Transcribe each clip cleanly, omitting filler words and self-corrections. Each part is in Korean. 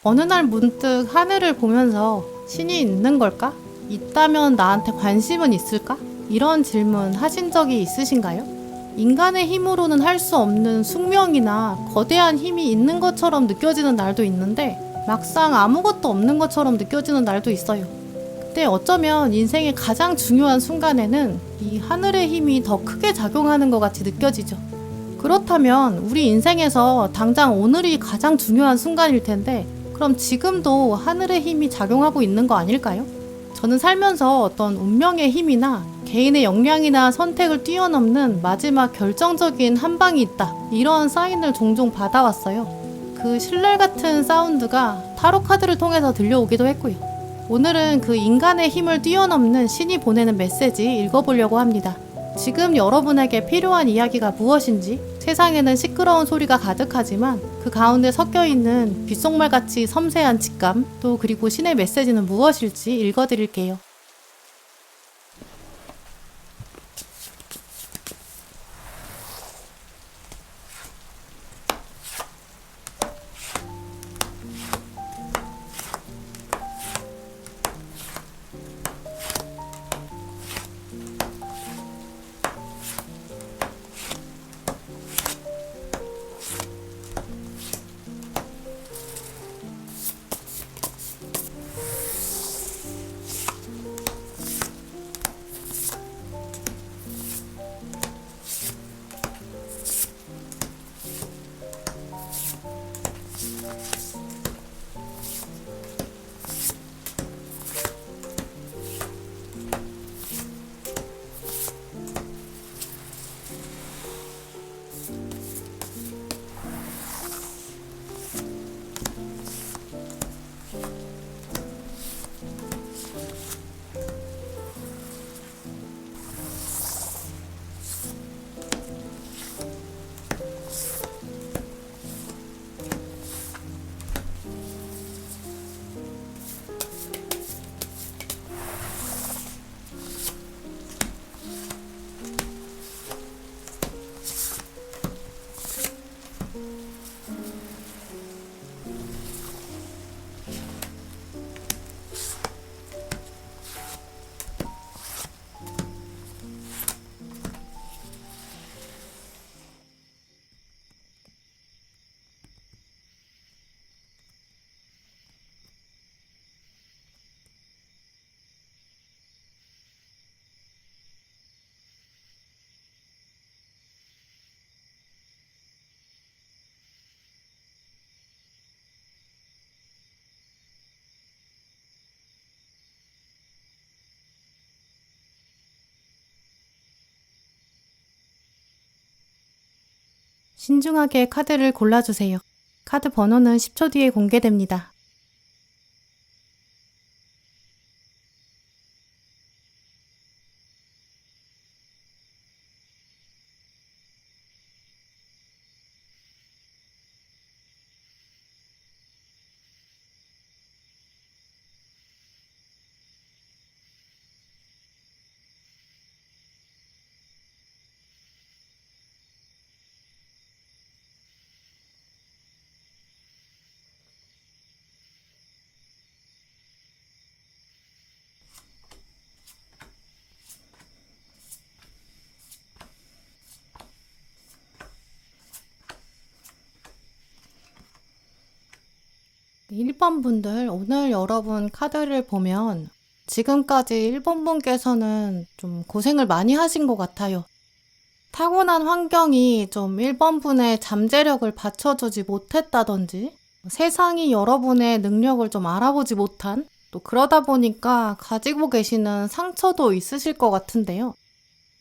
어느 날 문득 하늘을 보면서 신이 있는 걸까? 있다면 나한테 관심은 있을까? 이런 질문 하신 적이 있으신가요? 인간의 힘으로는 할 수 없는 숙명이나 거대한 힘이 있는 것처럼 느껴지는 날도 있는데 막상 아무것도 없는 것처럼 느껴지는 날도 있어요. 근데 어쩌면 인생의 가장 중요한 순간에는 이 하늘의 힘이 더 크게 작용하는 것 같이 느껴지죠. 그렇다면 우리 인생에서 당장 오늘이 가장 중요한 순간일 텐데 그럼 지금도 하늘의 힘이 작용하고 있는 거 아닐까요? 저는 살면서 어떤 운명의 힘이나 개인의 역량이나 선택을 뛰어넘는 마지막 결정적인 한 방이 있다, 이런 사인을 종종 받아왔어요. 그 신랄 같은 사운드가 타로 카드를 통해서 들려오기도 했고요. 오늘은 그 인간의 힘을 뛰어넘는 신이 보내는 메시지 읽어보려고 합니다. 지금 여러분에게 필요한 이야기가 무엇인지, 세상에는 시끄러운 소리가 가득하지만 그 가운데 섞여있는 귓속말같이 섬세한 직감, 또 그리고 신의 메시지는 무엇일지 읽어드릴게요. 신중하게 카드를 골라주세요. 카드 번호는 10초 뒤에 공개됩니다. 네, 1번 분들, 오늘 여러분 카드를 보면 지금까지 1번 분께서는 좀 고생을 많이 하신 것 같아요. 타고난 환경이 좀 1번 분의 잠재력을 받쳐주지 못했다든지, 세상이 여러분의 능력을 좀 알아보지 못한, 또 그러다 보니까 가지고 계시는 상처도 있으실 것 같은데요.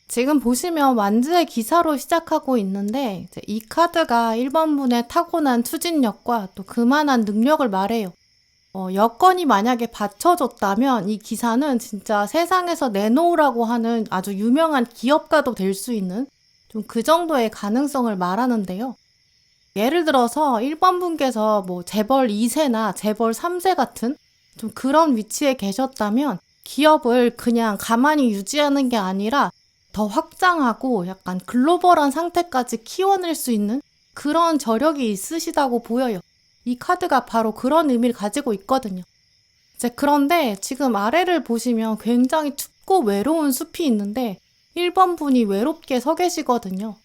지금 보시면 완즈의 기사로 시작하고 있는데 이제 이 카드가 1번 분의 타고난 추진력과 또 그만한 능력을 말해요. 여건이 만약에 받쳐줬다면 이 기사는 진짜 세상에서 내놓으라고 하는 아주 유명한 기업가도 될 수 있는 좀 그 정도의 가능성을 말하는데요. 예를 들어서 1번 분께서 뭐 재벌 2세나 재벌 3세 같은 좀 그런 위치에 계셨다면 기업을 그냥 가만히 유지하는 게 아니라 더 확장하고 약간 글로벌한 상태까지 키워낼 수 있는 그런 저력이 있으시다고 보여요. 이 카드가 바로 그런 의미를 가지고 있거든요. 이제 그런데 지금 아래를 보시면 굉장히 춥고 외로운 숲이 있는데 1번 분이 외롭게 서 계시거든요.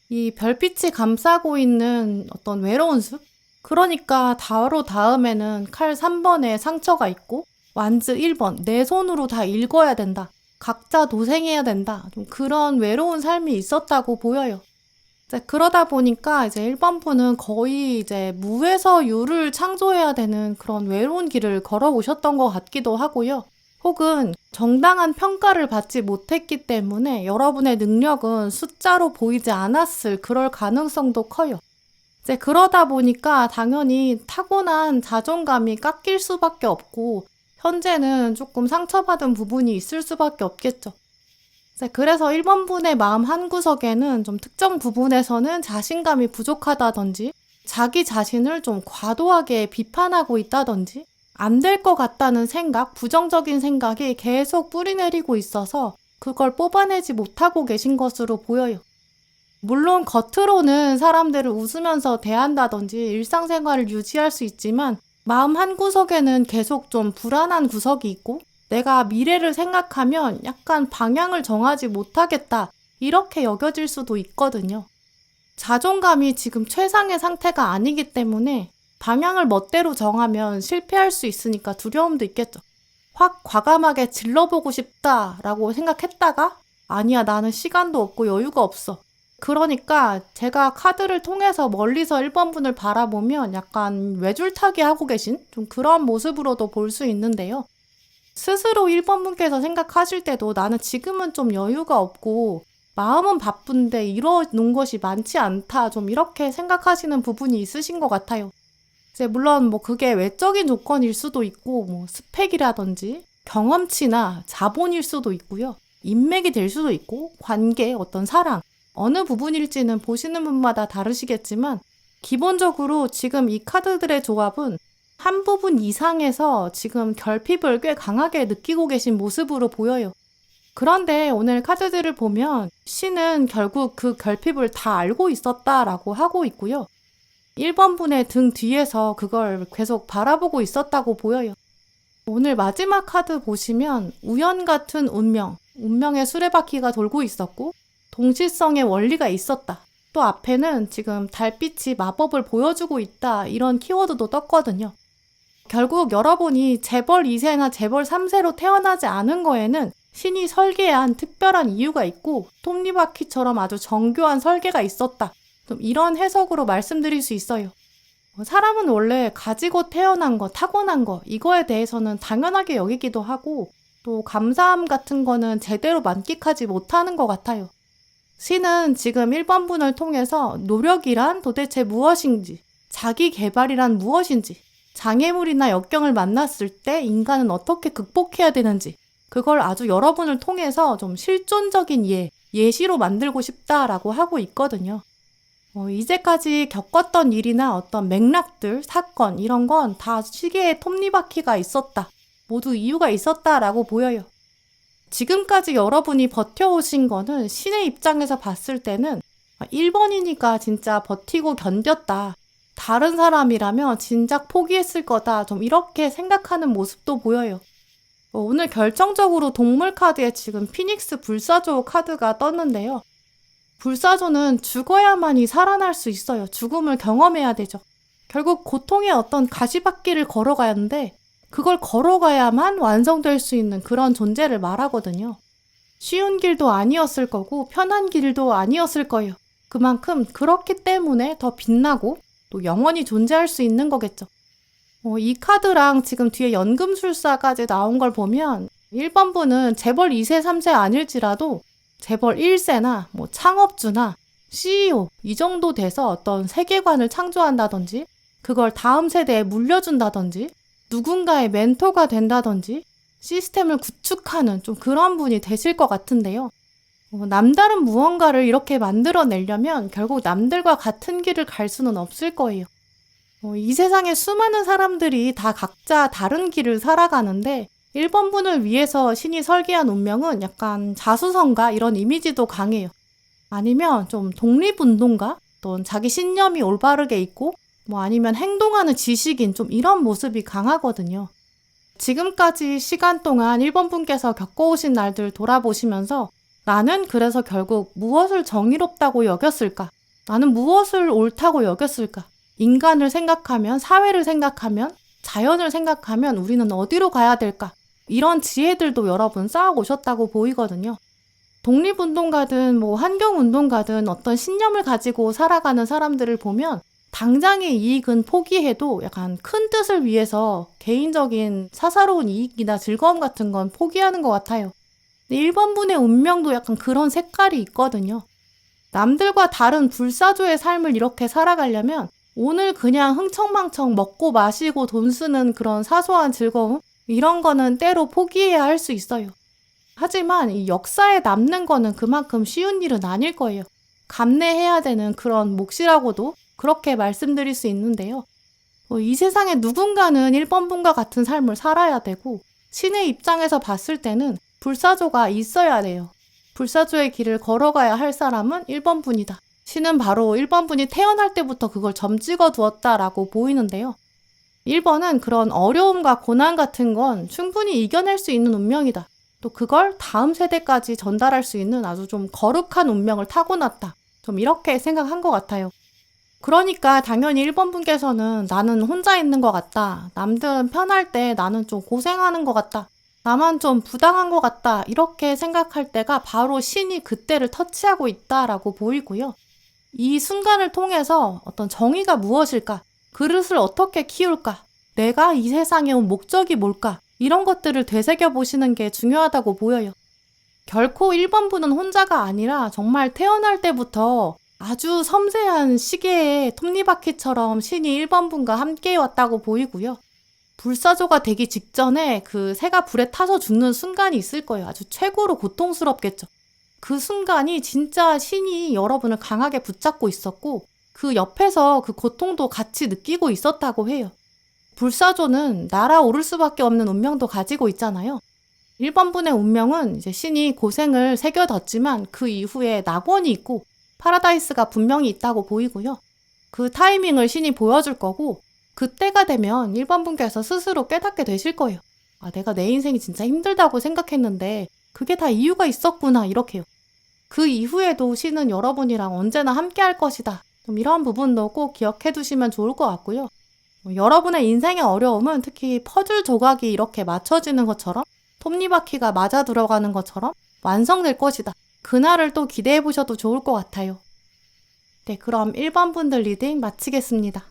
이 별빛이 감싸고 있는 어떤 외로운 숲? 그러니까 바로 다음에는 칼 3번에 상처가 있고 완즈 1번 내 손으로 다 읽어야 된다. 각자 도생해야 된다. 좀 그런 외로운 삶이 있었다고 보여요. 이제 그러다 보니까 이제 1번 분은 거의 이제 무에서 유를 창조해야 되는 그런 외로운 길을 걸어오셨던 것 같기도 하고요. 혹은 정당한 평가를 받지 못했기 때문에 여러분의 능력은 숫자로 보이지 않았을 그럴 가능성도 커요. 이제 그러다 보니까 당연히 타고난 자존감이 깎일 수밖에 없고 현재는 조금 상처받은 부분이 있을 수밖에 없겠죠. 이제 그래서 1번 분의 마음 한구석에는 좀 특정 부분에서는 자신감이 부족하다든지 자기 자신을 좀 과도하게 비판하고 있다든지 안 될 것 같다는 생각, 부정적인 생각이 계속 뿌리내리고 있어서 그걸 뽑아내지 못하고 계신 것으로 보여요. 물론 겉으로는 사람들을 웃으면서 대한다든지 일상생활을 유지할 수 있지만 마음 한구석에는 계속 좀 불안한 구석이 있고 내가 미래를 생각하면 약간 방향을 정하지 못하겠다 이렇게 여겨질 수도 있거든요. 자존감이 지금 최상의 상태가 아니기 때문에 방향을 멋대로 정하면 실패할 수 있으니까 두려움도 있겠죠. 확 과감하게 질러보고 싶다라고 생각했다가 아니야 나는 시간도 없고 여유가 없어. 그러니까 제가 카드를 통해서 멀리서 1번 분을 바라보면 약간 외줄타기 하고 계신 좀 그런 모습으로도 볼 수 있는데요. 스스로 1번 분께서 생각하실 때도 나는 지금은 좀 여유가 없고 마음은 바쁜데 이뤄놓은 것이 많지 않다 좀 이렇게 생각하시는 부분이 있으신 것 같아요. 이제 물론 뭐 그게 외적인 조건일 수도 있고 뭐 스펙이라든지 경험치나 자본일 수도 있고요. 인맥이 될 수도 있고 관계, 어떤 사랑 어느 부분일지는 보시는 분마다 다르시겠지만 기본적으로 지금 이 카드들의 조합은 한 부분 이상에서 지금 결핍을 꽤 강하게 느끼고 계신 모습으로 보여요. 그런데 오늘 카드들을 보면 신은 결국 그 결핍을 다 알고 있었다라고 하고 있고요. 1번 분의 등 뒤에서 그걸 계속 바라보고 있었다고 보여요. 오늘 마지막 카드 보시면 우연 같은 운명, 운명의 수레바퀴가 돌고 있었고 동시성의 원리가 있었다. 또 앞에는 지금 달빛이 마법을 보여주고 있다 이런 키워드도 떴거든요. 결국 여러분이 재벌 2세나 재벌 3세로 태어나지 않은 거에는 신이 설계한 특별한 이유가 있고 톱니바퀴처럼 아주 정교한 설계가 있었다. 좀 이런 해석으로 말씀드릴 수 있어요. 사람은 원래 가지고 태어난 거, 타고난 거 이거에 대해서는 당연하게 여기기도 하고 또 감사함 같은 거는 제대로 만끽하지 못하는 것 같아요. 신은 지금 1번 분을 통해서 노력이란 도대체 무엇인지, 자기 개발이란 무엇인지, 장애물이나 역경을 만났을 때 인간은 어떻게 극복해야 되는지 그걸 아주 여러분을 통해서 좀 실존적인 예시로 만들고 싶다라고 하고 있거든요. 이제까지 겪었던 일이나 어떤 맥락들, 사건 이런 건 다 시계에 톱니바퀴가 있었다. 모두 이유가 있었다라고 보여요. 지금까지 여러분이 버텨오신 거는 신의 입장에서 봤을 때는 1번이니까 진짜 버티고 견뎠다. 다른 사람이라면 진작 포기했을 거다. 좀 이렇게 생각하는 모습도 보여요. 오늘 결정적으로 동물 카드에 지금 피닉스 불사조 카드가 떴는데요. 불사조는 죽어야만이 살아날 수 있어요. 죽음을 경험해야 되죠. 결국 고통의 어떤 가시밭길을 걸어가야 하는데 그걸 걸어가야만 완성될 수 있는 그런 존재를 말하거든요. 쉬운 길도 아니었을 거고 편한 길도 아니었을 거예요. 그만큼 그렇기 때문에 더 빛나고 또 영원히 존재할 수 있는 거겠죠. 이 카드랑 지금 뒤에 연금술사까지 나온 걸 보면 1번 분은 재벌 2세, 3세 아닐지라도 재벌 1세나 뭐 창업주나 CEO 이 정도 돼서 어떤 세계관을 창조한다든지 그걸 다음 세대에 물려준다든지 누군가의 멘토가 된다든지 시스템을 구축하는 좀 그런 분이 되실 것 같은데요. 남다른 무언가를 이렇게 만들어내려면 결국 남들과 같은 길을 갈 수는 없을 거예요. 이 세상에 수많은 사람들이 다 각자 다른 길을 살아가는데 1번 분을 위해서 신이 설계한 운명은 약간 자수성가 이런 이미지도 강해요. 아니면 좀 독립운동가? 또는 자기 신념이 올바르게 있고 뭐 아니면 행동하는 지식인 좀 이런 모습이 강하거든요. 지금까지 시간 동안 1번 분께서 겪어오신 날들 돌아보시면서 나는 그래서 결국 무엇을 정의롭다고 여겼을까? 나는 무엇을 옳다고 여겼을까? 인간을 생각하면, 사회를 생각하면, 자연을 생각하면 우리는 어디로 가야 될까? 이런 지혜들도 여러분 쌓아오셨다고 보이거든요. 독립운동가든 뭐 환경운동가든 어떤 신념을 가지고 살아가는 사람들을 보면 당장의 이익은 포기해도 약간 큰 뜻을 위해서 개인적인 사사로운 이익이나 즐거움 같은 건 포기하는 것 같아요. 1번 분의 운명도 약간 그런 색깔이 있거든요. 남들과 다른 불사조의 삶을 이렇게 살아가려면 오늘 그냥 흥청망청 먹고 마시고 돈 쓰는 그런 사소한 즐거움? 이런 거는 때로 포기해야 할 수 있어요. 하지만 이 역사에 남는 거는 그만큼 쉬운 일은 아닐 거예요. 감내해야 되는 그런 몫이라고도 그렇게 말씀드릴 수 있는데요. 이 세상에 누군가는 1번 분과 같은 삶을 살아야 되고 신의 입장에서 봤을 때는 불사조가 있어야 돼요. 불사조의 길을 걸어가야 할 사람은 1번 분이다. 신은 바로 1번 분이 태어날 때부터 그걸 점찍어 두었다라고 보이는데요. 1번은 그런 어려움과 고난 같은 건 충분히 이겨낼 수 있는 운명이다. 또 그걸 다음 세대까지 전달할 수 있는 아주 좀 거룩한 운명을 타고났다. 좀 이렇게 생각한 것 같아요. 그러니까 당연히 1번 분께서는 나는 혼자 있는 것 같다. 남들은 편할 때 나는 좀 고생하는 것 같다. 나만 좀 부당한 것 같다. 이렇게 생각할 때가 바로 신이 그때를 터치하고 있다라고 보이고요. 이 순간을 통해서 어떤 정의가 무엇일까? 그릇을 어떻게 키울까? 내가 이 세상에 온 목적이 뭘까? 이런 것들을 되새겨 보시는 게 중요하다고 보여요. 결코 1번 분은 혼자가 아니라 정말 태어날 때부터 아주 섬세한 시계의 톱니바퀴처럼 신이 1번 분과 함께 왔다고 보이고요. 불사조가 되기 직전에 그 새가 불에 타서 죽는 순간이 있을 거예요. 아주 최고로 고통스럽겠죠. 그 순간이 진짜 신이 여러분을 강하게 붙잡고 있었고 그 옆에서 그 고통도 같이 느끼고 있었다고 해요. 불사조는 날아오를 수밖에 없는 운명도 가지고 있잖아요. 1번 분의 운명은 이제 신이 고생을 새겨뒀지만 그 이후에 낙원이 있고 파라다이스가 분명히 있다고 보이고요. 그 타이밍을 신이 보여줄 거고 그때가 되면 1번 분께서 스스로 깨닫게 되실 거예요. 아, 내가 내 인생이 진짜 힘들다고 생각했는데 그게 다 이유가 있었구나 이렇게요. 그 이후에도 신은 여러분이랑 언제나 함께 할 것이다. 좀 이런 부분도 꼭 기억해 두시면 좋을 것 같고요. 여러분의 인생의 어려움은 특히 퍼즐 조각이 이렇게 맞춰지는 것처럼 톱니바퀴가 맞아 들어가는 것처럼 완성될 것이다. 그날을 또 기대해 보셔도 좋을 것 같아요. 네, 그럼 1번 분들 리딩 마치겠습니다.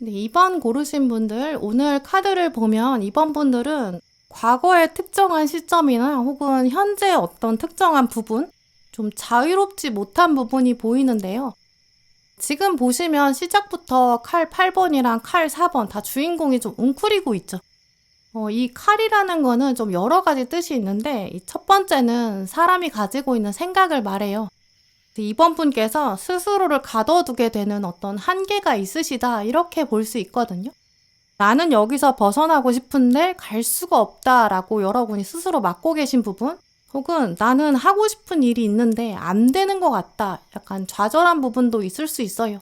네, 2번 고르신 분들 오늘 카드를 보면 2번 분들은 과거의 특정한 시점이나 혹은 현재 어떤 특정한 부분 좀 자유롭지 못한 부분이 보이는데요. 지금 보시면 시작부터 칼 8번이랑 칼 4번 다 주인공이 좀 웅크리고 있죠. 이 칼이라는 거는 좀 여러 가지 뜻이 있는데 이 첫 번째는 사람이 가지고 있는 생각을 말해요. 2번 분께서 스스로를 가둬두게 되는 어떤 한계가 있으시다 이렇게 볼 수 있거든요. 나는 여기서 벗어나고 싶은데 갈 수가 없다라고 여러분이 스스로 맡고 계신 부분 혹은 나는 하고 싶은 일이 있는데 안 되는 것 같다 약간 좌절한 부분도 있을 수 있어요.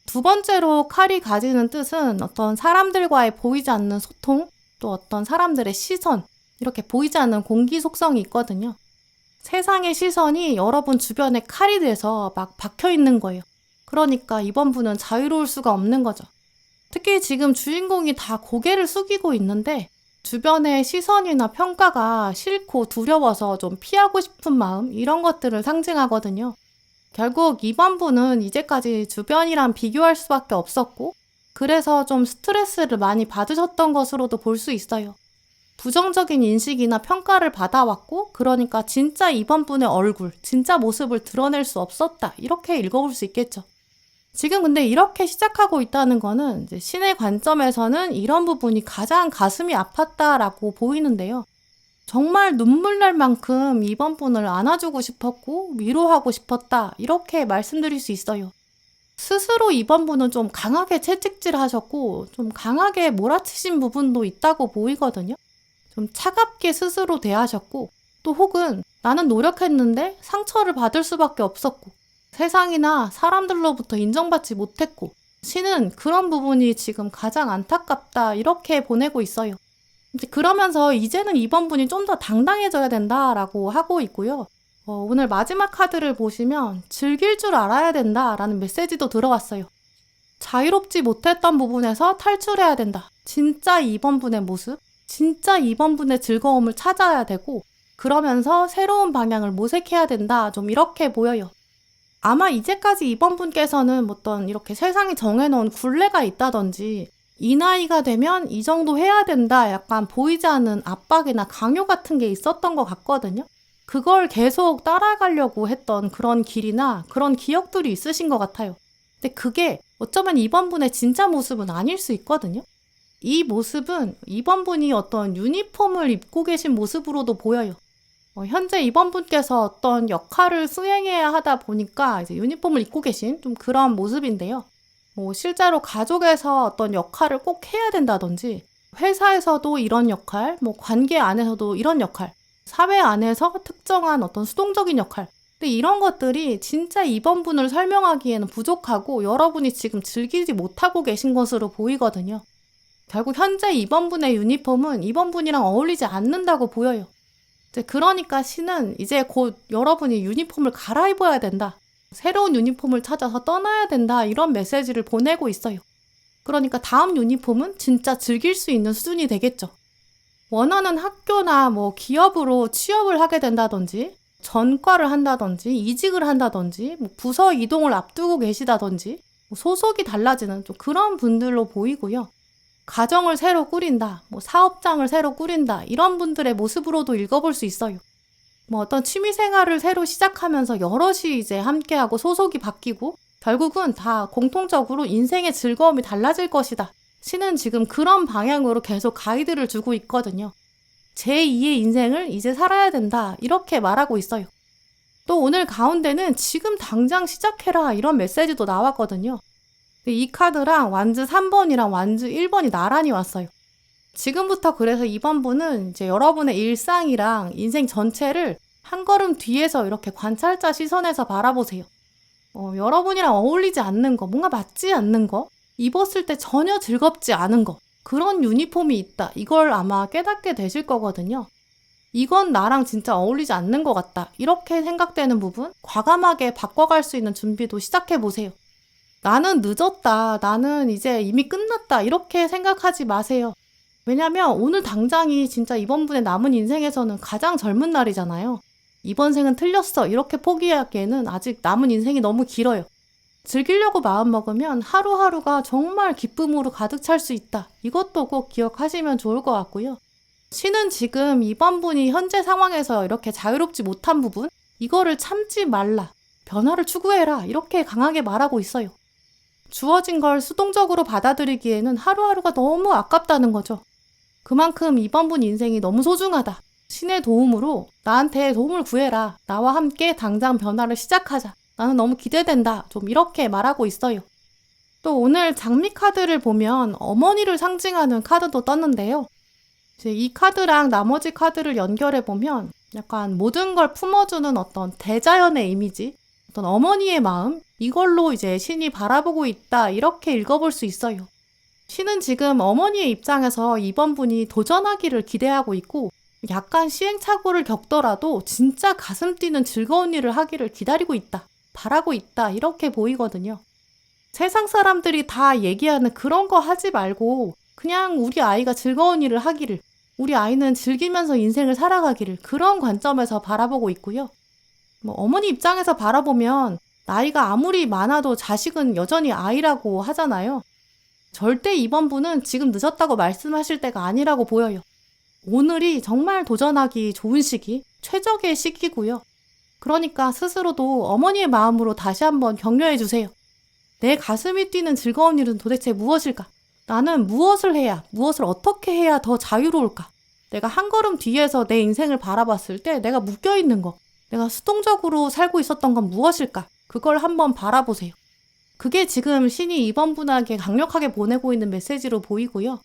두 번째로 칼이 가지는 뜻은 어떤 사람들과의 보이지 않는 소통 또 어떤 사람들의 시선 이렇게 보이지 않는 공기 속성이 있거든요. 세상의 시선이 여러분 주변에 칼이 돼서 막 박혀 있는 거예요. 그러니까 이번 분은 자유로울 수가 없는 거죠. 특히 지금 주인공이 다 고개를 숙이고 있는데 주변의 시선이나 평가가 싫고 두려워서 좀 피하고 싶은 마음 이런 것들을 상징하거든요. 결국 이번 분은 이제까지 주변이랑 비교할 수밖에 없었고 그래서 좀 스트레스를 많이 받으셨던 것으로도 볼 수 있어요. 부정적인 인식이나 평가를 받아왔고 그러니까 진짜 이번 분의 얼굴, 진짜 모습을 드러낼 수 없었다. 이렇게 읽어볼 수 있겠죠. 지금 근데 이렇게 시작하고 있다는 거는 이제 신의 관점에서는 이런 부분이 가장 가슴이 아팠다라고 보이는데요. 정말 눈물 날 만큼 이번 분을 안아주고 싶었고 위로하고 싶었다. 이렇게 말씀드릴 수 있어요. 스스로 이번 분은 좀 강하게 채찍질 하셨고 좀 강하게 몰아치신 부분도 있다고 보이거든요. 좀 차갑게 스스로 대하셨고 또 혹은 나는 노력했는데 상처를 받을 수밖에 없었고 세상이나 사람들로부터 인정받지 못했고 신은 그런 부분이 지금 가장 안타깝다 이렇게 보내고 있어요. 이제 그러면서 이제는 이번 분이 좀 더 당당해져야 된다라고 하고 있고요. 오늘 마지막 카드를 보시면 즐길 줄 알아야 된다라는 메시지도 들어왔어요. 자유롭지 못했던 부분에서 탈출해야 된다. 진짜 이번 분의 모습, 진짜 이번 분의 즐거움을 찾아야 되고 그러면서 새로운 방향을 모색해야 된다. 좀 이렇게 보여요. 아마 이제까지 이번 분께서는 어떤 이렇게 세상이 정해놓은 굴레가 있다든지 이 나이가 되면 이 정도 해야 된다 약간 보이지 않는 압박이나 강요 같은 게 있었던 것 같거든요. 그걸 계속 따라가려고 했던 그런 길이나 그런 기억들이 있으신 것 같아요. 근데 그게 어쩌면 이번 분의 진짜 모습은 아닐 수 있거든요. 이 모습은 이번 분이 어떤 유니폼을 입고 계신 모습으로도 보여요. 현재 이번 분께서 어떤 역할을 수행해야 하다 보니까 이제 유니폼을 입고 계신 좀 그런 모습인데요. 실제로 가족에서 어떤 역할을 꼭 해야 된다든지 회사에서도 이런 역할, 관계 안에서도 이런 역할, 사회 안에서 특정한 어떤 수동적인 역할. 근데 이런 것들이 진짜 이번 분을 설명하기에는 부족하고 여러분이 지금 즐기지 못하고 계신 것으로 보이거든요. 결국 현재 이번 분의 유니폼은 이번 분이랑 어울리지 않는다고 보여요. 그러니까 신은 이제 곧 여러분이 유니폼을 갈아입어야 된다. 새로운 유니폼을 찾아서 떠나야 된다. 이런 메시지를 보내고 있어요. 그러니까 다음 유니폼은 진짜 즐길 수 있는 수준이 되겠죠. 원하는 학교나 기업으로 취업을 하게 된다든지 전과를 한다든지 이직을 한다든지 부서 이동을 앞두고 계시다든지 소속이 달라지는 좀 그런 분들로 보이고요. 가정을 새로 꾸린다, 사업장을 새로 꾸린다 이런 분들의 모습으로도 읽어볼 수 있어요. 어떤 취미생활을 새로 시작하면서 여럿이 이제 함께하고 소속이 바뀌고 결국은 다 공통적으로 인생의 즐거움이 달라질 것이다. 신은 지금 그런 방향으로 계속 가이드를 주고 있거든요. 제2의 인생을 이제 살아야 된다. 이렇게 말하고 있어요. 또 오늘 가운데는 지금 당장 시작해라. 이런 메시지도 나왔거든요. 이 카드랑 완즈 3번이랑 완즈 1번이 나란히 왔어요. 지금부터 그래서 이번 분은 이제 여러분의 일상이랑 인생 전체를 한 걸음 뒤에서 이렇게 관찰자 시선에서 바라보세요. 여러분이랑 어울리지 않는 거, 뭔가 맞지 않는 거, 입었을 때 전혀 즐겁지 않은 거, 그런 유니폼이 있다. 이걸 아마 깨닫게 되실 거거든요. 이건 나랑 진짜 어울리지 않는 것 같다. 이렇게 생각되는 부분, 과감하게 바꿔갈 수 있는 준비도 시작해보세요. 나는 늦었다. 나는 이제 이미 끝났다. 이렇게 생각하지 마세요. 왜냐면 오늘 당장이 진짜 이번 분의 남은 인생에서는 가장 젊은 날이잖아요. 이번 생은 틀렸어. 이렇게 포기하기에는 아직 남은 인생이 너무 길어요. 즐기려고 마음먹으면 하루하루가 정말 기쁨으로 가득 찰 수 있다. 이것도 꼭 기억하시면 좋을 것 같고요. 신은 지금 이번 분이 현재 상황에서 이렇게 자유롭지 못한 부분, 이거를 참지 말라. 변화를 추구해라. 이렇게 강하게 말하고 있어요. 주어진 걸 수동적으로 받아들이기에는 하루하루가 너무 아깝다는 거죠. 그만큼 이번 분 인생이 너무 소중하다. 신의 도움으로 나한테 도움을 구해라. 나와 함께 당장 변화를 시작하자. 나는 너무 기대된다. 좀 이렇게 말하고 있어요. 또 오늘 장미 카드를 보면 어머니를 상징하는 카드도 떴는데요. 이제 이 카드랑 나머지 카드를 연결해 보면 약간 모든 걸 품어주는 어떤 대자연의 이미지, 어떤 어머니의 마음, 이걸로 이제 신이 바라보고 있다. 이렇게 읽어볼 수 있어요. 신은 지금 어머니의 입장에서 이번 분이 도전하기를 기대하고 있고 약간 시행착오를 겪더라도 진짜 가슴 뛰는 즐거운 일을 하기를 기다리고 있다. 바라고 있다. 이렇게 보이거든요. 세상 사람들이 다 얘기하는 그런 거 하지 말고 그냥 우리 아이가 즐거운 일을 하기를, 우리 아이는 즐기면서 인생을 살아가기를 그런 관점에서 바라보고 있고요. 어머니 입장에서 바라보면 나이가 아무리 많아도 자식은 여전히 아이라고 하잖아요. 절대 이번 분은 지금 늦었다고 말씀하실 때가 아니라고 보여요. 오늘이 정말 도전하기 좋은 시기, 최적의 시기고요. 그러니까 스스로도 어머니의 마음으로 다시 한번 격려해 주세요. 내 가슴이 뛰는 즐거운 일은 도대체 무엇일까? 나는 무엇을 해야, 무엇을 어떻게 해야 더 자유로울까? 내가 한 걸음 뒤에서 내 인생을 바라봤을 때 내가 묶여있는 거, 내가 수동적으로 살고 있었던 건 무엇일까? 그걸 한번 바라보세요. 그게 지금 신이 이번 분에게 강력하게 보내고 있는 메시지로 보이고요.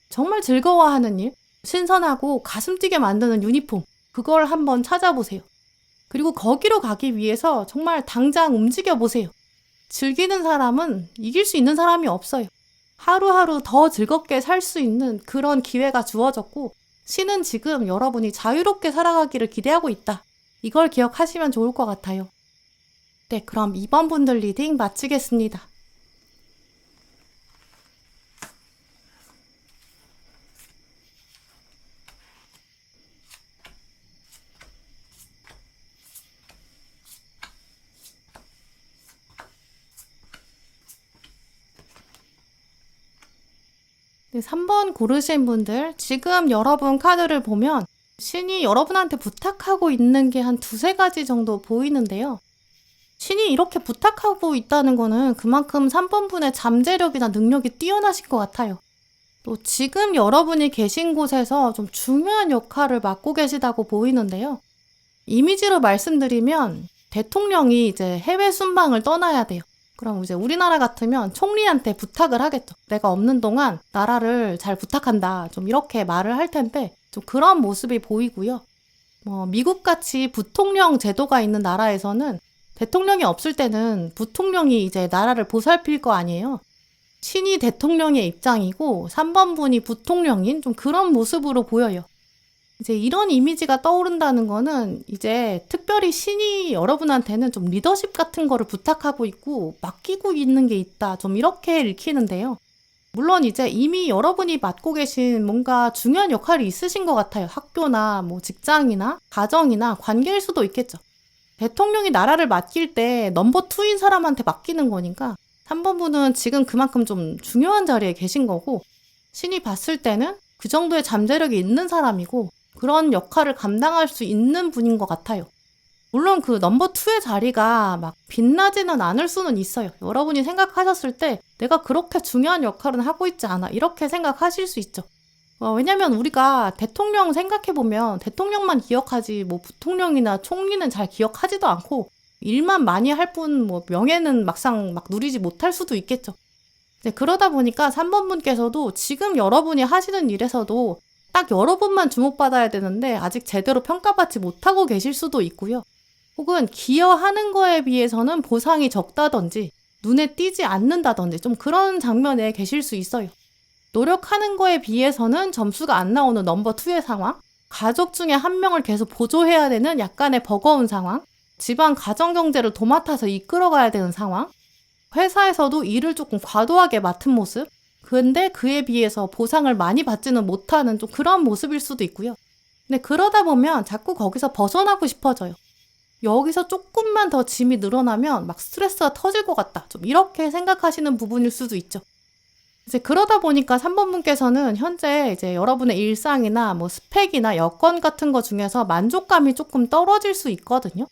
정말 즐거워하는 일, 신선하고 가슴 뛰게 만드는 유니폼, 그걸 한번 찾아보세요. 그리고 거기로 가기 위해서 정말 당장 움직여보세요. 즐기는 사람은 이길 수 있는 사람이 없어요. 하루하루 더 즐겁게 살 수 있는 그런 기회가 주어졌고, 신은 지금 여러분이 자유롭게 살아가기를 기대하고 있다. 이걸 기억하시면 좋을 것 같아요. 네, 그럼 2번 분들 리딩 마치겠습니다. 네, 3번 고르신 분들, 지금 여러분 카드를 보면 신이 여러분한테 부탁하고 있는 게 한 두세 가지 정도 보이는데요. 신이 이렇게 부탁하고 있다는 거는 그만큼 3번 분의 잠재력이나 능력이 뛰어나신 것 같아요. 또 지금 여러분이 계신 곳에서 좀 중요한 역할을 맡고 계시다고 보이는데요. 이미지로 말씀드리면 대통령이 이제 해외 순방을 떠나야 돼요. 그럼 이제 우리나라 같으면 총리한테 부탁을 하겠죠. 내가 없는 동안 나라를 잘 부탁한다. 좀 이렇게 말을 할 텐데 좀 그런 모습이 보이고요. 미국같이 부통령 제도가 있는 나라에서는 대통령이 없을 때는 부통령이 이제 나라를 보살필 거 아니에요. 신이 대통령의 입장이고 3번 분이 부통령인 좀 그런 모습으로 보여요. 이제 이런 이미지가 떠오른다는 거는 이제 특별히 신이 여러분한테는 좀 리더십 같은 거를 부탁하고 있고 맡기고 있는 게 있다. 좀 이렇게 읽히는데요. 물론 이제 이미 여러분이 맡고 계신 뭔가 중요한 역할이 있으신 것 같아요. 학교나 뭐 직장이나 가정이나 관계일 수도 있겠죠. 대통령이 나라를 맡길 때 넘버 2인 사람한테 맡기는 거니까 3번 분은 지금 그만큼 좀 중요한 자리에 계신 거고 신이 봤을 때는 그 정도의 잠재력이 있는 사람이고 그런 역할을 감당할 수 있는 분인 것 같아요. 물론 그 넘버 2의 자리가 막 빛나지는 않을 수는 있어요. 여러분이 생각하셨을 때 내가 그렇게 중요한 역할은 하고 있지 않아. 이렇게 생각하실 수 있죠. 왜냐면 우리가 대통령 생각해보면 대통령만 기억하지 뭐 부통령이나 총리는 잘 기억하지도 않고 일만 많이 할 뿐 뭐 명예는 막상 막 누리지 못할 수도 있겠죠. 그러다 보니까 3번 분께서도 지금 여러분이 하시는 일에서도 딱 여러분만 주목받아야 되는데 아직 제대로 평가받지 못하고 계실 수도 있고요. 혹은 기여하는 거에 비해서는 보상이 적다든지 눈에 띄지 않는다든지 좀 그런 장면에 계실 수 있어요. 노력하는 거에 비해서는 점수가 안 나오는 넘버 2의 상황, 가족 중에 한 명을 계속 보조해야 되는 약간의 버거운 상황, 집안 가정경제를 도맡아서 이끌어가야 되는 상황, 회사에서도 일을 조금 과도하게 맡은 모습, 근데 그에 비해서 보상을 많이 받지는 못하는 좀 그런 모습일 수도 있고요. 근데 그러다 보면 자꾸 거기서 벗어나고 싶어져요. 여기서 조금만 더 짐이 늘어나면 막 스트레스가 터질 것 같다. 좀 이렇게 생각하시는 부분일 수도 있죠. 이제 그러다 보니까 3번 분께서는 현재 이제 여러분의 일상이나 뭐 스펙이나 여건 같은 거 중에서 만족감이 조금 떨어질 수 있거든요.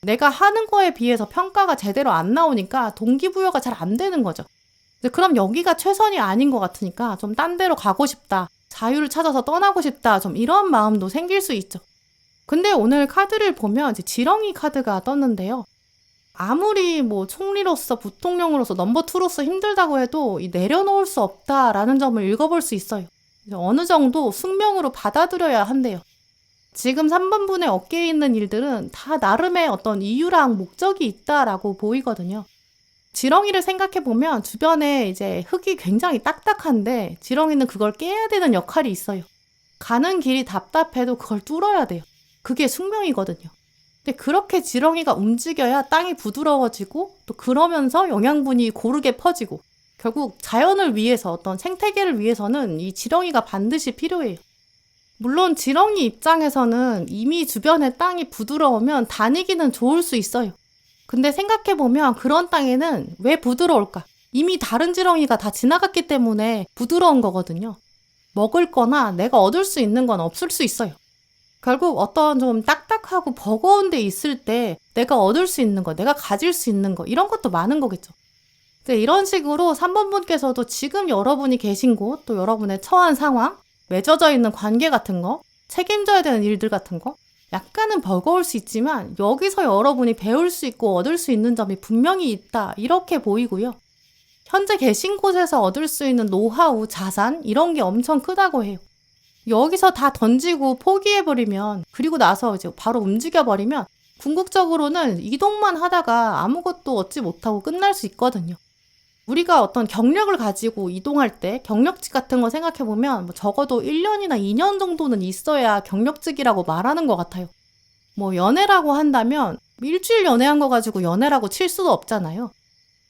내가 하는 거에 비해서 평가가 제대로 안 나오니까 동기부여가 잘 안 되는 거죠. 그럼 여기가 최선이 아닌 것 같으니까 좀 딴 데로 가고 싶다. 자유를 찾아서 떠나고 싶다. 좀 이런 마음도 생길 수 있죠. 근데 오늘 카드를 보면 이제 지렁이 카드가 떴는데요. 아무리 뭐 총리로서 부통령으로서 넘버 2로서 힘들다고 해도 내려놓을 수 없다라는 점을 읽어볼 수 있어요. 어느 정도 숙명으로 받아들여야 한대요. 지금 3번 분의 어깨에 있는 일들은 다 나름의 어떤 이유랑 목적이 있다라고 보이거든요. 지렁이를 생각해보면 주변에 이제 흙이 굉장히 딱딱한데 지렁이는 그걸 깨야 되는 역할이 있어요. 가는 길이 답답해도 그걸 뚫어야 돼요. 그게 숙명이거든요. 근데 그렇게 지렁이가 움직여야 땅이 부드러워지고 또 그러면서 영양분이 고르게 퍼지고 결국 자연을 위해서 어떤 생태계를 위해서는 이 지렁이가 반드시 필요해요. 물론 지렁이 입장에서는 이미 주변에 땅이 부드러우면 다니기는 좋을 수 있어요. 근데 생각해보면 그런 땅에는 왜 부드러울까? 이미 다른 지렁이가 다 지나갔기 때문에 부드러운 거거든요. 먹을 거나 내가 얻을 수 있는 건 없을 수 있어요. 결국 어떤 좀 딱딱하고 버거운 데 있을 때 내가 얻을 수 있는 거, 내가 가질 수 있는 거 이런 것도 많은 거겠죠. 이런 식으로 3번 분께서도 지금 여러분이 계신 곳, 또 여러분의 처한 상황, 맺어져 있는 관계 같은 거, 책임져야 되는 일들 같은 거, 약간은 버거울 수 있지만 여기서 여러분이 배울 수 있고 얻을 수 있는 점이 분명히 있다, 이렇게 보이고요. 현재 계신 곳에서 얻을 수 있는 노하우, 자산, 이런 게 엄청 크다고 해요. 여기서 다 던지고 포기해버리면, 그리고 나서 이제 바로 움직여버리면 궁극적으로는 이동만 하다가 아무것도 얻지 못하고 끝날 수 있거든요. 우리가 어떤 경력을 가지고 이동할 때 경력직 같은 거 생각해보면 적어도 1년이나 2년 정도는 있어야 경력직이라고 말하는 것 같아요. 연애라고 한다면 일주일 연애한 거 가지고 연애라고 칠 수도 없잖아요.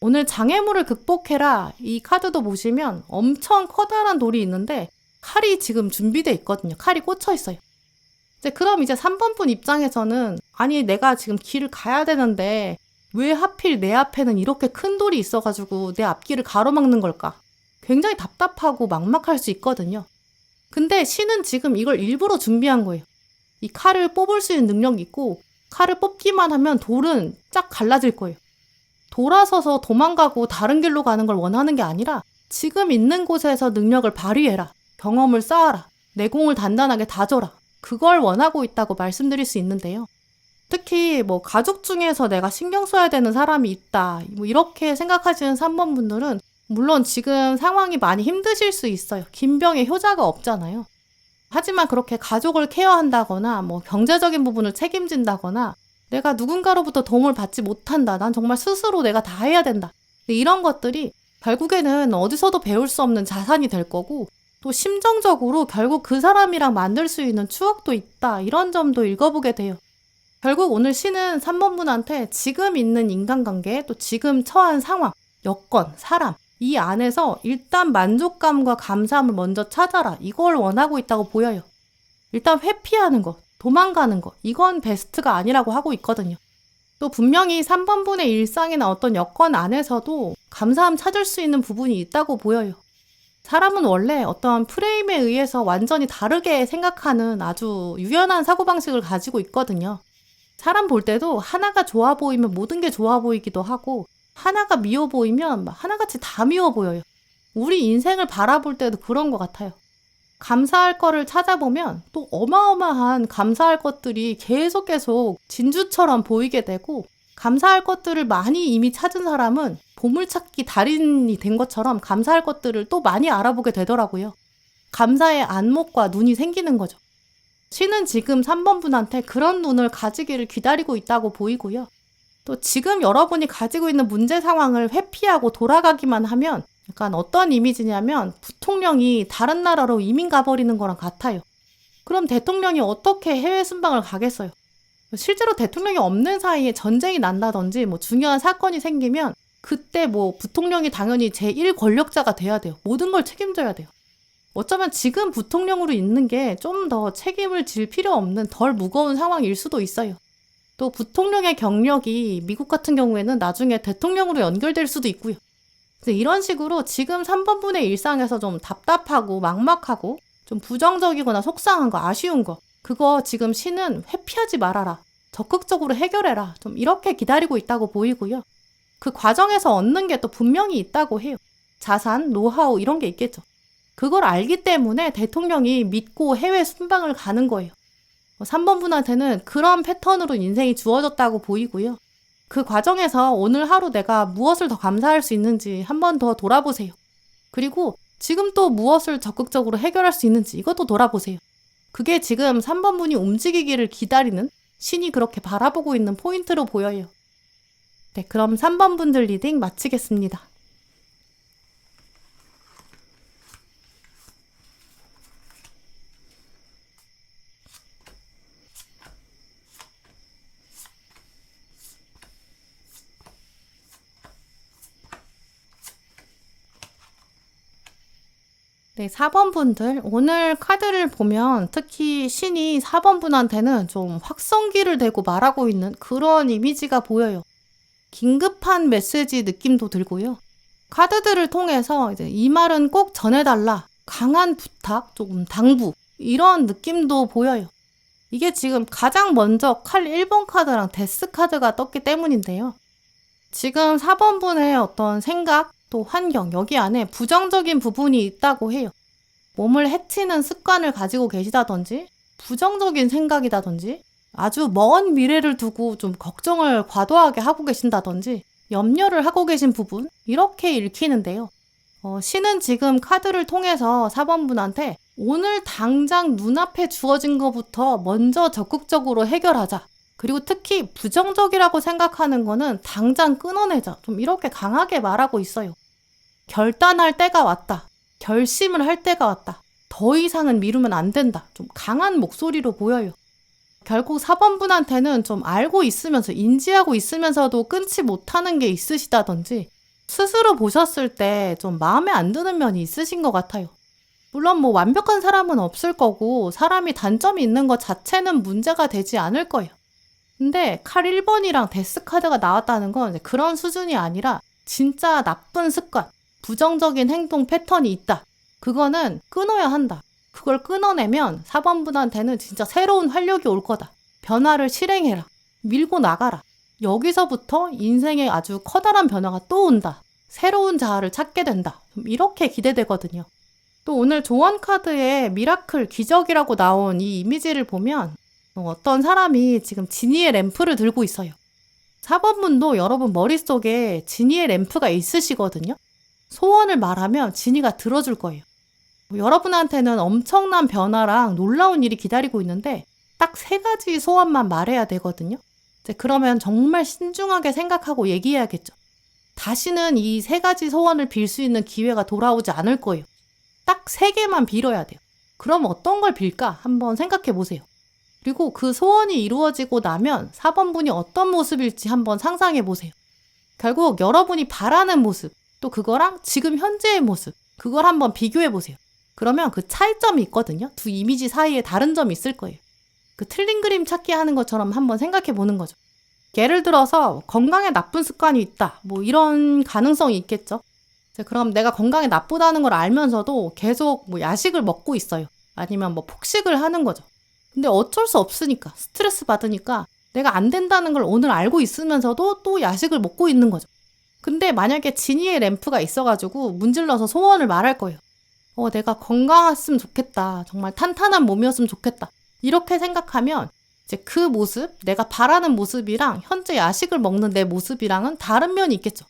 오늘 장애물을 극복해라, 이 카드도 보시면 엄청 커다란 돌이 있는데 칼이 지금 준비돼 있거든요. 칼이 꽂혀 있어요. 그럼 이제 3번 분 입장에서는 아니 내가 지금 길을 가야 되는데 왜 하필 내 앞에는 이렇게 큰 돌이 있어가지고 내 앞길을 가로막는 걸까? 굉장히 답답하고 막막할 수 있거든요. 근데 신은 지금 이걸 일부러 준비한 거예요. 이 칼을 뽑을 수 있는 능력이 있고 칼을 뽑기만 하면 돌은 쫙 갈라질 거예요. 돌아서서 도망가고 다른 길로 가는 걸 원하는 게 아니라 지금 있는 곳에서 능력을 발휘해라. 경험을 쌓아라. 내공을 단단하게 다져라. 그걸 원하고 있다고 말씀드릴 수 있는데요. 특히 가족 중에서 내가 신경 써야 되는 사람이 있다, 이렇게 생각하시는 3번 분들은 물론 지금 상황이 많이 힘드실 수 있어요. 긴 병에 효자가 없잖아요. 하지만 그렇게 가족을 케어한다거나 경제적인 부분을 책임진다거나 내가 누군가로부터 도움을 받지 못한다, 난 정말 스스로 내가 다 해야 된다, 이런 것들이 결국에는 어디서도 배울 수 없는 자산이 될 거고, 또 심정적으로 결국 그 사람이랑 만들 수 있는 추억도 있다, 이런 점도 읽어보게 돼요. 결국 오늘 신은 3번 분한테 지금 있는 인간관계, 또 지금 처한 상황, 여건, 사람, 이 안에서 일단 만족감과 감사함을 먼저 찾아라, 이걸 원하고 있다고 보여요. 일단 회피하는 것, 도망가는 것, 이건 베스트가 아니라고 하고 있거든요. 또 분명히 3번 분의 일상이나 어떤 여건 안에서도 감사함 찾을 수 있는 부분이 있다고 보여요. 사람은 원래 어떤 프레임에 의해서 완전히 다르게 생각하는 아주 유연한 사고방식을 가지고 있거든요. 사람 볼 때도 하나가 좋아 보이면 모든 게 좋아 보이기도 하고, 하나가 미워 보이면 하나같이 다 미워 보여요. 우리 인생을 바라볼 때도 그런 것 같아요. 감사할 거를 찾아보면 또 어마어마한 감사할 것들이 계속 진주처럼 보이게 되고, 감사할 것들을 많이 이미 찾은 사람은 보물찾기 달인이 된 것처럼 감사할 것들을 또 많이 알아보게 되더라고요. 감사의 안목과 눈이 생기는 거죠. 신은 지금 3번 분한테 그런 눈을 가지기를 기다리고 있다고 보이고요. 또 지금 여러분이 가지고 있는 문제 상황을 회피하고 돌아가기만 하면 약간 어떤 이미지냐면 부통령이 다른 나라로 이민 가버리는 거랑 같아요. 그럼 대통령이 어떻게 해외 순방을 가겠어요? 실제로 대통령이 없는 사이에 전쟁이 난다든지 중요한 사건이 생기면 그때 부통령이 당연히 제1 권력자가 돼야 돼요. 모든 걸 책임져야 돼요. 어쩌면 지금 부통령으로 있는 게 좀 더 책임을 질 필요 없는 덜 무거운 상황일 수도 있어요. 또 부통령의 경력이 미국 같은 경우에는 나중에 대통령으로 연결될 수도 있고요. 이런 식으로 지금 3번 분의 일상에서 좀 답답하고 막막하고 좀 부정적이거나 속상한 거, 아쉬운 거, 그거 지금 신은 회피하지 말아라, 적극적으로 해결해라, 좀 이렇게 기다리고 있다고 보이고요. 그 과정에서 얻는 게 또 분명히 있다고 해요. 자산, 노하우 이런 게 있겠죠. 그걸 알기 때문에 대통령이 믿고 해외 순방을 가는 거예요. 3번 분한테는 그런 패턴으로 인생이 주어졌다고 보이고요. 그 과정에서 오늘 하루 내가 무엇을 더 감사할 수 있는지 한 번 더 돌아보세요. 그리고 지금 또 무엇을 적극적으로 해결할 수 있는지 이것도 돌아보세요. 그게 지금 3번 분이 움직이기를 기다리는, 신이 그렇게 바라보고 있는 포인트로 보여요. 네, 그럼 3번 분들 리딩 마치겠습니다. 네, 4번 분들, 오늘 카드를 보면 특히 신이 4번 분한테는 좀 확성기를 대고 말하고 있는 그런 이미지가 보여요. 긴급한 메시지 느낌도 들고요. 카드들을 통해서 이제 이 말은 꼭 전해달라, 강한 부탁, 조금 당부, 이런 느낌도 보여요. 이게 지금 가장 먼저 칼 1번 카드랑 데스 카드가 떴기 때문인데요. 지금 4번 분의 어떤 생각, 또 환경, 여기 안에 부정적인 부분이 있다고 해요. 몸을 해치는 습관을 가지고 계시다든지 부정적인 생각이라든지 아주 먼 미래를 두고 좀 걱정을 과도하게 하고 계신다든지 염려를 하고 계신 부분 이렇게 읽히는데요. 신은 지금 카드를 통해서 4번분한테 오늘 당장 눈앞에 주어진 것부터 먼저 적극적으로 해결하자. 그리고 특히 부정적이라고 생각하는 거는 당장 끊어내자. 좀 이렇게 강하게 말하고 있어요. 결단할 때가 왔다. 결심을 할 때가 왔다. 더 이상은 미루면 안 된다. 좀 강한 목소리로 보여요. 결국 4번분한테는 좀 알고 있으면서 인지하고 있으면서도 끊지 못하는 게 있으시다든지 스스로 보셨을 때 좀 마음에 안 드는 면이 있으신 것 같아요. 물론 뭐 완벽한 사람은 없을 거고 사람이 단점이 있는 것 자체는 문제가 되지 않을 거예요. 근데 칼 1번이랑 데스 카드가 나왔다는 건 그런 수준이 아니라 진짜 나쁜 습관, 부정적인 행동 패턴이 있다. 그거는 끊어야 한다. 그걸 끊어내면 4번분한테는 진짜 새로운 활력이 올 거다. 변화를 실행해라. 밀고 나가라. 여기서부터 인생에 아주 커다란 변화가 또 온다. 새로운 자아를 찾게 된다. 이렇게 기대되거든요. 또 오늘 조언 카드에 미라클, 기적이라고 나온 이 이미지를 보면 어떤 사람이 지금 지니의 램프를 들고 있어요. 4번분도 여러분 머릿속에 지니의 램프가 있으시거든요. 소원을 말하면 지니가 들어줄 거예요. 여러분한테는 엄청난 변화랑 놀라운 일이 기다리고 있는데 딱 3가지 소원만 말해야 되거든요. 그러면 정말 신중하게 생각하고 얘기해야겠죠. 다시는 이 3가지 소원을 빌 수 있는 기회가 돌아오지 않을 거예요. 딱 3개만 빌어야 돼요. 그럼 어떤 걸 빌까? 한번 생각해 보세요. 그리고 그 소원이 이루어지고 나면 4번분이 어떤 모습일지 한번 상상해 보세요. 결국 여러분이 바라는 모습, 또 그거랑 지금 현재의 모습, 그걸 한번 비교해 보세요. 그러면 그 차이점이 있거든요. 두 이미지 사이에 다른 점이 있을 거예요. 그 틀린 그림 찾기 하는 것처럼 한번 생각해 보는 거죠. 예를 들어서 건강에 나쁜 습관이 있다. 뭐 이런 가능성이 있겠죠. 그럼 내가 건강에 나쁘다는 걸 알면서도 계속 뭐 야식을 먹고 있어요. 아니면 뭐 폭식을 하는 거죠. 근데 어쩔 수 없으니까 스트레스 받으니까 내가 안 된다는 걸 오늘 알고 있으면서도 또 야식을 먹고 있는 거죠. 근데 만약에 지니의 램프가 있어가지고 문질러서 소원을 말할 거예요. 내가 건강했으면 좋겠다. 정말 탄탄한 몸이었으면 좋겠다. 이렇게 생각하면 이제 그 모습, 내가 바라는 모습이랑 현재 야식을 먹는 내 모습이랑은 다른 면이 있겠죠.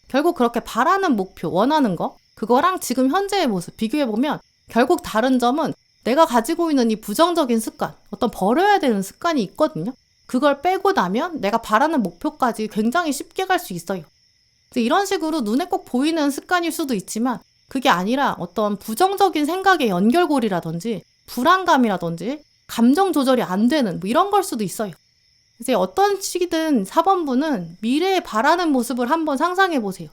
결국 그렇게 바라는 목표, 원하는 거, 그거랑 지금 현재의 모습 비교해보면 결국 다른 점은 내가 가지고 있는 이 부정적인 습관, 어떤 버려야 되는 습관이 있거든요. 그걸 빼고 나면 내가 바라는 목표까지 굉장히 쉽게 갈 수 있어요. 이런 식으로 눈에 꼭 보이는 습관일 수도 있지만 그게 아니라 어떤 부정적인 생각의 연결고리라든지 불안감이라든지 감정 조절이 안 되는 뭐 이런 걸 수도 있어요. 이제 어떤 시기든 4번분은 미래에 바라는 모습을 한번 상상해 보세요.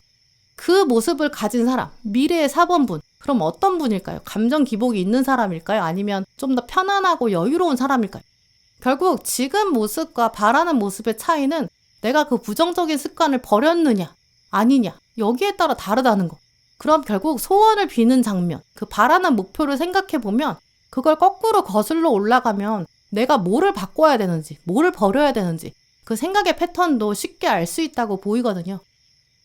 그 모습을 가진 사람, 미래의 4번분. 그럼 어떤 분일까요? 감정 기복이 있는 사람일까요? 아니면 좀 더 편안하고 여유로운 사람일까요? 결국 지금 모습과 바라는 모습의 차이는 내가 그 부정적인 습관을 버렸느냐, 아니냐, 여기에 따라 다르다는 거. 그럼 결국 소원을 비는 장면, 그 바라는 목표를 생각해 보면 그걸 거꾸로 거슬러 올라가면 내가 뭐를 바꿔야 되는지, 뭐를 버려야 되는지 그 생각의 패턴도 쉽게 알 수 있다고 보이거든요.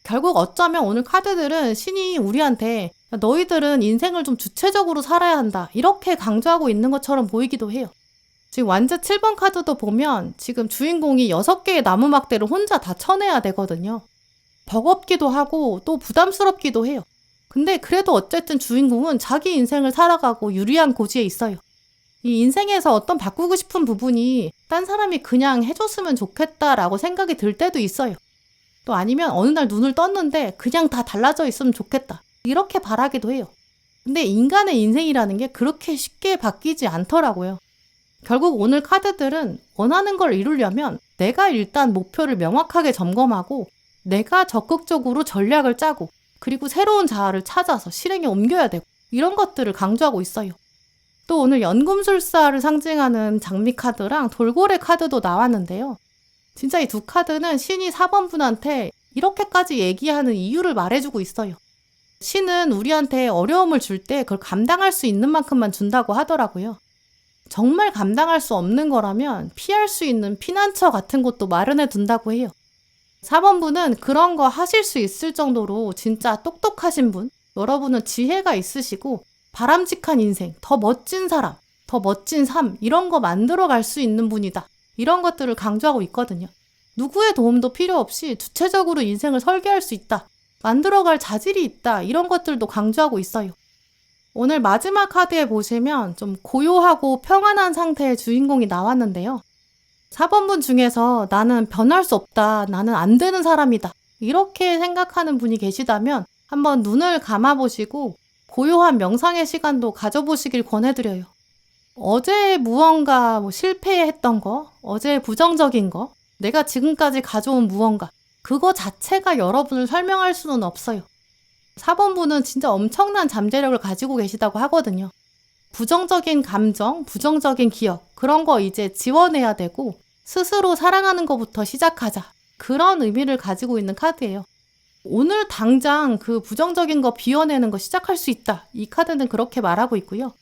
결국 어쩌면 오늘 카드들은 신이 우리한테 너희들은 인생을 좀 주체적으로 살아야 한다 이렇게 강조하고 있는 것처럼 보이기도 해요. 지금 완제 7번 카드도 보면 지금 주인공이 6개의 나무 막대를 혼자 다 쳐내야 되거든요. 버겁기도 하고 또 부담스럽기도 해요. 근데 그래도 어쨌든 주인공은 자기 인생을 살아가고 유리한 고지에 있어요. 이 인생에서 어떤 바꾸고 싶은 부분이 딴 사람이 그냥 해줬으면 좋겠다라고 생각이 들 때도 있어요. 또 아니면 어느 날 눈을 떴는데 그냥 다 달라져 있으면 좋겠다. 이렇게 바라기도 해요. 근데 인간의 인생이라는 게 그렇게 쉽게 바뀌지 않더라고요. 결국 오늘 카드들은 원하는 걸 이루려면 내가 일단 목표를 명확하게 점검하고 내가 적극적으로 전략을 짜고 그리고 새로운 자아를 찾아서 실행에 옮겨야 되고 이런 것들을 강조하고 있어요. 또 오늘 연금술사를 상징하는 장미 카드랑 돌고래 카드도 나왔는데요. 진짜 이 두 카드는 신이 4번분한테 이렇게까지 얘기하는 이유를 말해주고 있어요. 신은 우리한테 어려움을 줄 때 그걸 감당할 수 있는 만큼만 준다고 하더라고요. 정말 감당할 수 없는 거라면 피할 수 있는 피난처 같은 곳도 마련해 둔다고 해요. 4번분은 그런 거 하실 수 있을 정도로 진짜 똑똑하신 분, 여러분은 지혜가 있으시고 바람직한 인생, 더 멋진 사람, 더 멋진 삶 이런 거 만들어 갈 수 있는 분이다. 이런 것들을 강조하고 있거든요. 누구의 도움도 필요 없이 주체적으로 인생을 설계할 수 있다. 만들어갈 자질이 있다. 이런 것들도 강조하고 있어요. 오늘 마지막 카드에 보시면 좀 고요하고 평안한 상태의 주인공이 나왔는데요. 4번분 중에서 나는 변할 수 없다. 나는 안 되는 사람이다. 이렇게 생각하는 분이 계시다면 한번 눈을 감아보시고 고요한 명상의 시간도 가져보시길 권해드려요. 어제 무언가 실패했던 거, 어제 부정적인 거, 내가 지금까지 가져온 무언가, 그거 자체가 여러분을 설명할 수는 없어요. 4번분은 진짜 엄청난 잠재력을 가지고 계시다고 하거든요. 부정적인 감정, 부정적인 기억, 그런 거 이제 지워내야 되고 스스로 사랑하는 것부터 시작하자. 그런 의미를 가지고 있는 카드예요. 오늘 당장 그 부정적인 거 비워내는 거 시작할 수 있다. 이 카드는 그렇게 말하고 있고요.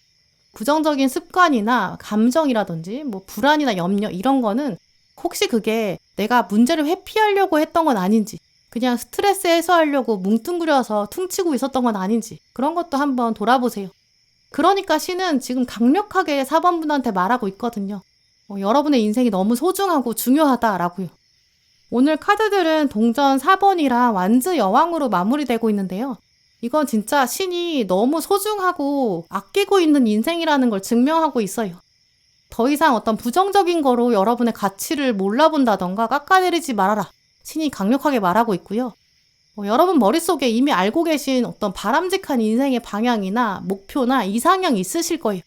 부정적인 습관이나 감정이라든지 불안이나 염려 이런 거는 혹시 그게 내가 문제를 회피하려고 했던 건 아닌지, 그냥 스트레스 해소하려고 뭉뚱그려서 퉁치고 있었던 건 아닌지, 그런 것도 한번 돌아보세요. 그러니까 신은 지금 강력하게 4번분한테 말하고 있거든요. 여러분의 인생이 너무 소중하고 중요하다라고요. 오늘 카드들은 동전 4번이랑 완즈 여왕으로 마무리되고 있는데요. 이건 진짜 신이 너무 소중하고 아끼고 있는 인생이라는 걸 증명하고 있어요. 더 이상 어떤 부정적인 거로 여러분의 가치를 몰라본다던가 깎아내리지 말아라. 신이 강력하게 말하고 있고요. 여러분 머릿속에 이미 알고 계신 어떤 바람직한 인생의 방향이나 목표나 이상향이 있으실 거예요.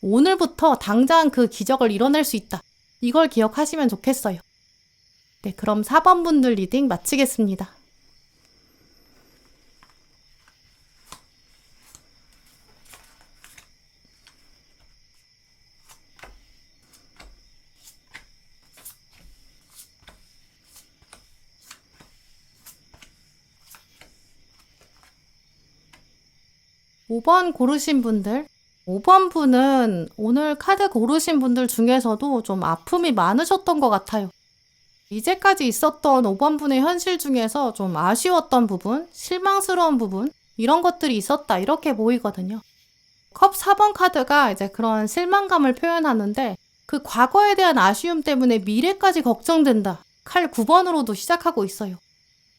오늘부터 당장 그 기적을 이뤄낼 수 있다. 이걸 기억하시면 좋겠어요. 네, 그럼 4번분들 리딩 마치겠습니다. 5번 고르신 분들, 5번 분은 오늘 카드 고르신 분들 중에서도 좀 아픔이 많으셨던 것 같아요. 이제까지 있었던 5번 분의 현실 중에서 좀 아쉬웠던 부분, 실망스러운 부분, 이런 것들이 있었다 이렇게 보이거든요. 컵 4번 카드가 이제 그런 실망감을 표현하는데 그 과거에 대한 아쉬움 때문에 미래까지 걱정된다. 칼 9번으로도 시작하고 있어요.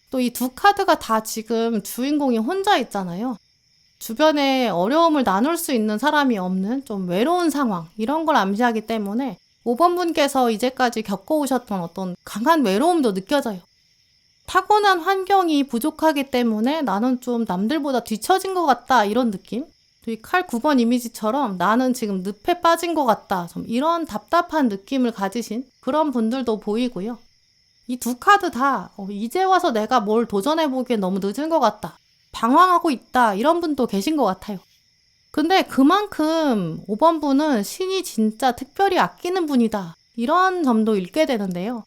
또 이 두 카드가 다 지금 주인공이 혼자 있잖아요. 주변에 어려움을 나눌 수 있는 사람이 없는 좀 외로운 상황, 이런 걸 암시하기 때문에 5번 분께서 이제까지 겪어오셨던 어떤 강한 외로움도 느껴져요. 타고난 환경이 부족하기 때문에 나는 좀 남들보다 뒤처진 것 같다 이런 느낌? 또 이 칼 9번 이미지처럼 나는 지금 늪에 빠진 것 같다, 좀 이런 답답한 느낌을 가지신 그런 분들도 보이고요. 이 두 카드 다 이제 와서 내가 뭘 도전해보기엔 너무 늦은 것 같다, 방황하고 있다 이런 분도 계신 것 같아요. 근데 그만큼 5번 분은 신이 진짜 특별히 아끼는 분이다 이런 점도 읽게 되는데요.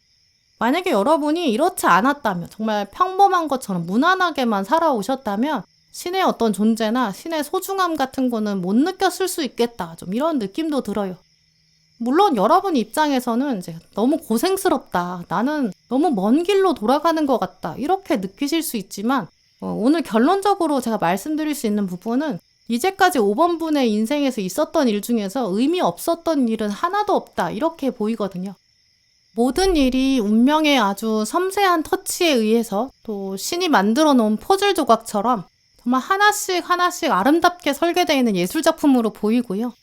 만약에 여러분이 이렇지 않았다면, 정말 평범한 것처럼 무난하게만 살아오셨다면 신의 어떤 존재나 신의 소중함 같은 거는 못 느꼈을 수 있겠다, 좀 이런 느낌도 들어요. 물론 여러분 입장에서는 이제 너무 고생스럽다, 나는 너무 먼 길로 돌아가는 것 같다 이렇게 느끼실 수 있지만 오늘 결론적으로 제가 말씀드릴 수 있는 부분은 이제까지 5번 분의 인생에서 있었던 일 중에서 의미 없었던 일은 하나도 없다 이렇게 보이거든요. 모든 일이 운명의 아주 섬세한 터치에 의해서 또 신이 만들어 놓은 퍼즐 조각처럼 정말 하나씩 하나씩 아름답게 설계되어 있는 예술작품으로 보이고요.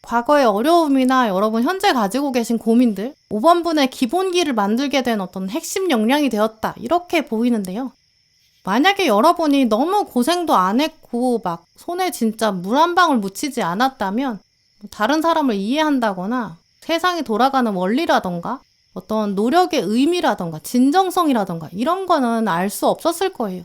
과거의 어려움이나 여러분 현재 가지고 계신 고민들, 5번 분의 기본기를 만들게 된 어떤 핵심 역량이 되었다 이렇게 보이는데요. 만약에 여러분이 너무 고생도 안 했고 막 손에 진짜 물 한 방울 묻히지 않았다면 다른 사람을 이해한다거나 세상이 돌아가는 원리라던가 어떤 노력의 의미라던가 진정성이라던가 이런 거는 알 수 없었을 거예요.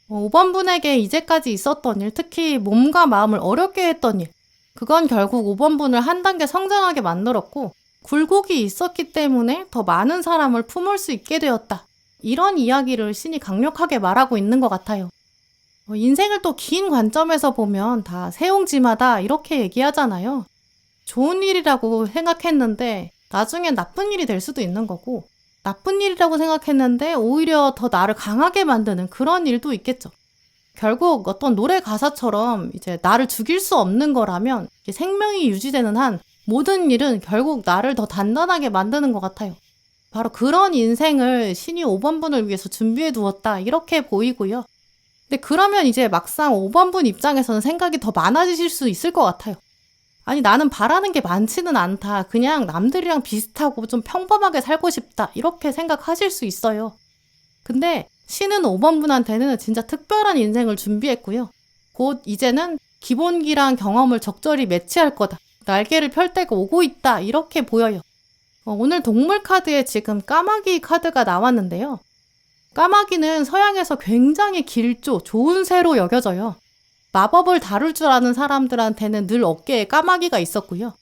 5번 분에게 이제까지 있었던 일, 특히 몸과 마음을 어렵게 했던 일, 그건 결국 5번 분을 한 단계 성장하게 만들었고 굴곡이 있었기 때문에 더 많은 사람을 품을 수 있게 되었다. 이런 이야기를 신이 강력하게 말하고 있는 것 같아요. 인생을 또 긴 관점에서 보면 다 세옹지마다 이렇게 얘기하잖아요. 좋은 일이라고 생각했는데 나중엔 나쁜 일이 될 수도 있는 거고, 나쁜 일이라고 생각했는데 오히려 더 나를 강하게 만드는 그런 일도 있겠죠. 결국 어떤 노래 가사처럼 이제 나를 죽일 수 없는 거라면 생명이 유지되는 한 모든 일은 결국 나를 더 단단하게 만드는 것 같아요. 바로 그런 인생을 신이 5번분을 위해서 준비해 두었다 이렇게 보이고요. 근데 그러면 이제 막상 5번분 입장에서는 생각이 더 많아지실 수 있을 것 같아요. 아니 나는 바라는 게 많지는 않다. 그냥 남들이랑 비슷하고 좀 평범하게 살고 싶다. 이렇게 생각하실 수 있어요. 근데 신은 5번분한테는 진짜 특별한 인생을 준비했고요. 곧 이제는 기본기랑 경험을 적절히 매치할 거다. 날개를 펼 때가 오고 있다. 이렇게 보여요. 오늘 동물 카드에 지금 까마귀 카드가 나왔는데요. 까마귀는 서양에서 굉장히 길조, 좋은 새로 여겨져요. 마법을 다룰 줄 아는 사람들한테는 늘 어깨에 까마귀가 있었고요.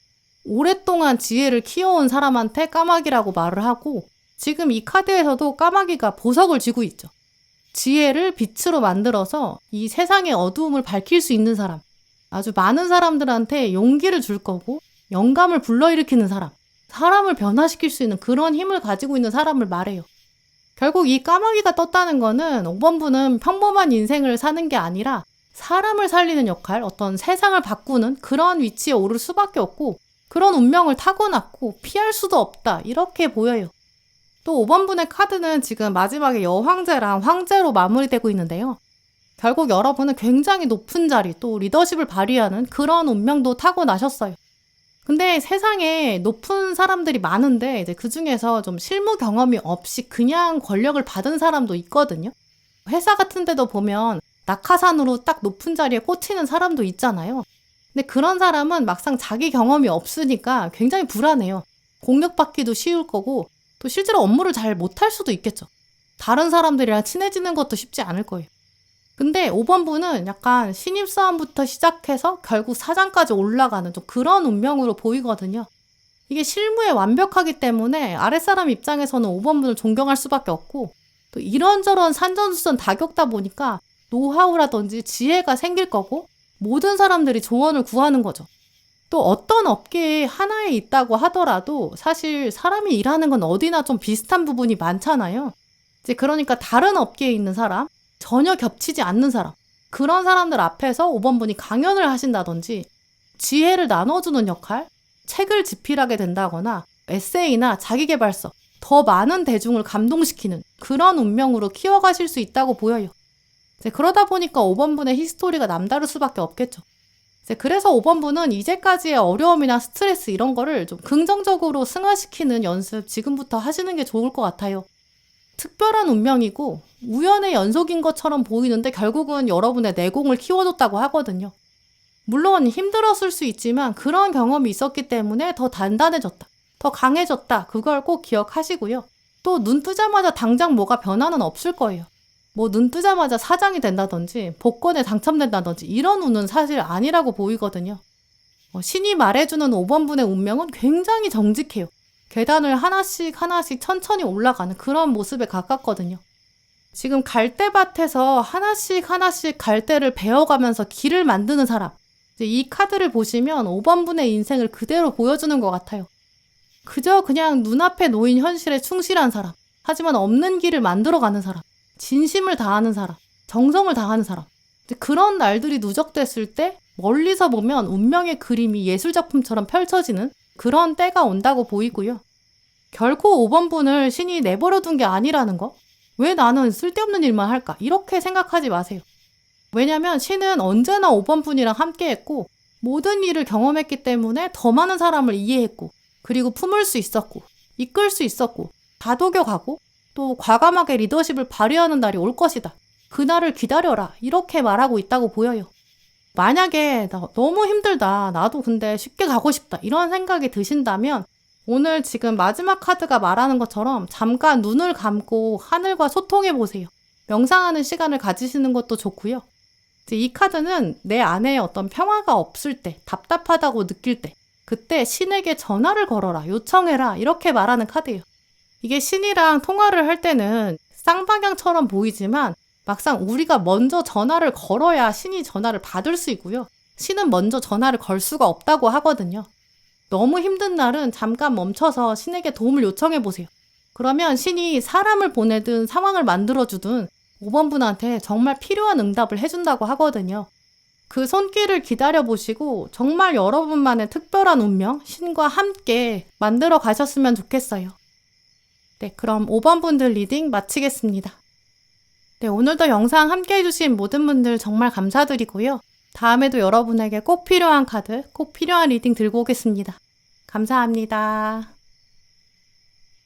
오랫동안 지혜를 키워온 사람한테 까마귀라고 말을 하고 지금 이 카드에서도 까마귀가 보석을 쥐고 있죠. 지혜를 빛으로 만들어서 이 세상의 어두움을 밝힐 수 있는 사람, 아주 많은 사람들한테 용기를 줄 거고 영감을 불러일으키는 사람, 사람을 변화시킬 수 있는 그런 힘을 가지고 있는 사람을 말해요. 결국 이 까마귀가 떴다는 거는 5번분은 평범한 인생을 사는 게 아니라 사람을 살리는 역할, 어떤 세상을 바꾸는 그런 위치에 오를 수밖에 없고 그런 운명을 타고났고 피할 수도 없다 이렇게 보여요. 또 5번분의 카드는 지금 마지막에 여황제랑 황제로 마무리되고 있는데요. 결국 여러분은 굉장히 높은 자리 또 리더십을 발휘하는 그런 운명도 타고나셨어요. 근데 세상에 높은 사람들이 많은데 이제 그중에서 좀 실무 경험이 없이 그냥 권력을 받은 사람도 있거든요. 회사 같은 데도 보면 낙하산으로 딱 높은 자리에 꽂히는 사람도 있잖아요. 근데 그런 사람은 막상 자기 경험이 없으니까 굉장히 불안해요. 공격받기도 쉬울 거고 또 실제로 업무를 잘 못할 수도 있겠죠. 다른 사람들이랑 친해지는 것도 쉽지 않을 거예요. 근데 5번분은 약간 신입사원부터 시작해서 결국 사장까지 올라가는 좀 그런 운명으로 보이거든요. 이게 실무에 완벽하기 때문에 아랫사람 입장에서는 5번분을 존경할 수밖에 없고 또 이런저런 산전수전 다 겪다 보니까 노하우라든지 지혜가 생길 거고 모든 사람들이 조언을 구하는 거죠. 또 어떤 업계에 하나에 있다고 하더라도 사실 사람이 일하는 건 어디나 좀 비슷한 부분이 많잖아요. 이제 그러니까 다른 업계에 있는 사람, 전혀 겹치지 않는 사람, 그런 사람들 앞에서 5번분이 강연을 하신다든지 지혜를 나눠주는 역할, 책을 집필하게 된다거나 에세이나 자기계발서, 더 많은 대중을 감동시키는 그런 운명으로 키워가실 수 있다고 보여요. 이제 그러다 보니까 5번분의 히스토리가 남다를 수밖에 없겠죠. 이제 그래서 5번분은 이제까지의 어려움이나 스트레스 이런 거를 좀 긍정적으로 승화시키는 연습 지금부터 하시는 게 좋을 것 같아요. 특별한 운명이고 우연의 연속인 것처럼 보이는데 결국은 여러분의 내공을 키워줬다고 하거든요. 물론 힘들었을 수 있지만 그런 경험이 있었기 때문에 더 단단해졌다, 더 강해졌다, 그걸 꼭 기억하시고요. 또 눈 뜨자마자 당장 뭐가 변화는 없을 거예요. 뭐 눈 뜨자마자 사장이 된다든지 복권에 당첨된다든지 이런 운은 사실 아니라고 보이거든요. 신이 말해주는 5번분의 운명은 굉장히 정직해요. 계단을 하나씩 하나씩 천천히 올라가는 그런 모습에 가깝거든요. 지금 갈대밭에서 하나씩 하나씩 갈대를 베어가면서 길을 만드는 사람, 이제 이 카드를 보시면 5번분의 인생을 그대로 보여주는 것 같아요. 그저 그냥 눈앞에 놓인 현실에 충실한 사람, 하지만 없는 길을 만들어가는 사람, 진심을 다하는 사람, 정성을 다하는 사람, 그런 날들이 누적됐을 때 멀리서 보면 운명의 그림이 예술작품처럼 펼쳐지는 그런 때가 온다고 보이고요. 결코 5번분을 신이 내버려둔 게 아니라는 거, 왜 나는 쓸데없는 일만 할까 이렇게 생각하지 마세요. 왜냐면 신은 언제나 5번분이랑 함께했고 모든 일을 경험했기 때문에 더 많은 사람을 이해했고 그리고 품을 수 있었고 이끌 수 있었고 다독여가고 또 과감하게 리더십을 발휘하는 날이 올 것이다. 그날을 기다려라 이렇게 말하고 있다고 보여요. 만약에 너무 힘들다, 나도 근데 쉽게 가고 싶다 이런 생각이 드신다면 오늘 지금 마지막 카드가 말하는 것처럼 잠깐 눈을 감고 하늘과 소통해 보세요. 명상하는 시간을 가지시는 것도 좋고요. 이 카드는 내 안에 어떤 평화가 없을 때, 답답하다고 느낄 때 그때 신에게 전화를 걸어라, 요청해라 이렇게 말하는 카드예요. 이게 신이랑 통화를 할 때는 쌍방향처럼 보이지만 막상 우리가 먼저 전화를 걸어야 신이 전화를 받을 수 있고요. 신은 먼저 전화를 걸 수가 없다고 하거든요. 너무 힘든 날은 잠깐 멈춰서 신에게 도움을 요청해 보세요. 그러면 신이 사람을 보내든 상황을 만들어주든 5번 분한테 정말 필요한 응답을 해준다고 하거든요. 그 손길을 기다려보시고 정말 여러분만의 특별한 운명, 신과 함께 만들어 가셨으면 좋겠어요. 네, 그럼 5번 분들 리딩 마치겠습니다. 네, 오늘도 영상 함께 해주신 모든 분들 정말 감사드리고요. 다음에도 여러분에게 꼭 필요한 카드, 꼭 필요한 리딩 들고 오겠습니다. 감사합니다.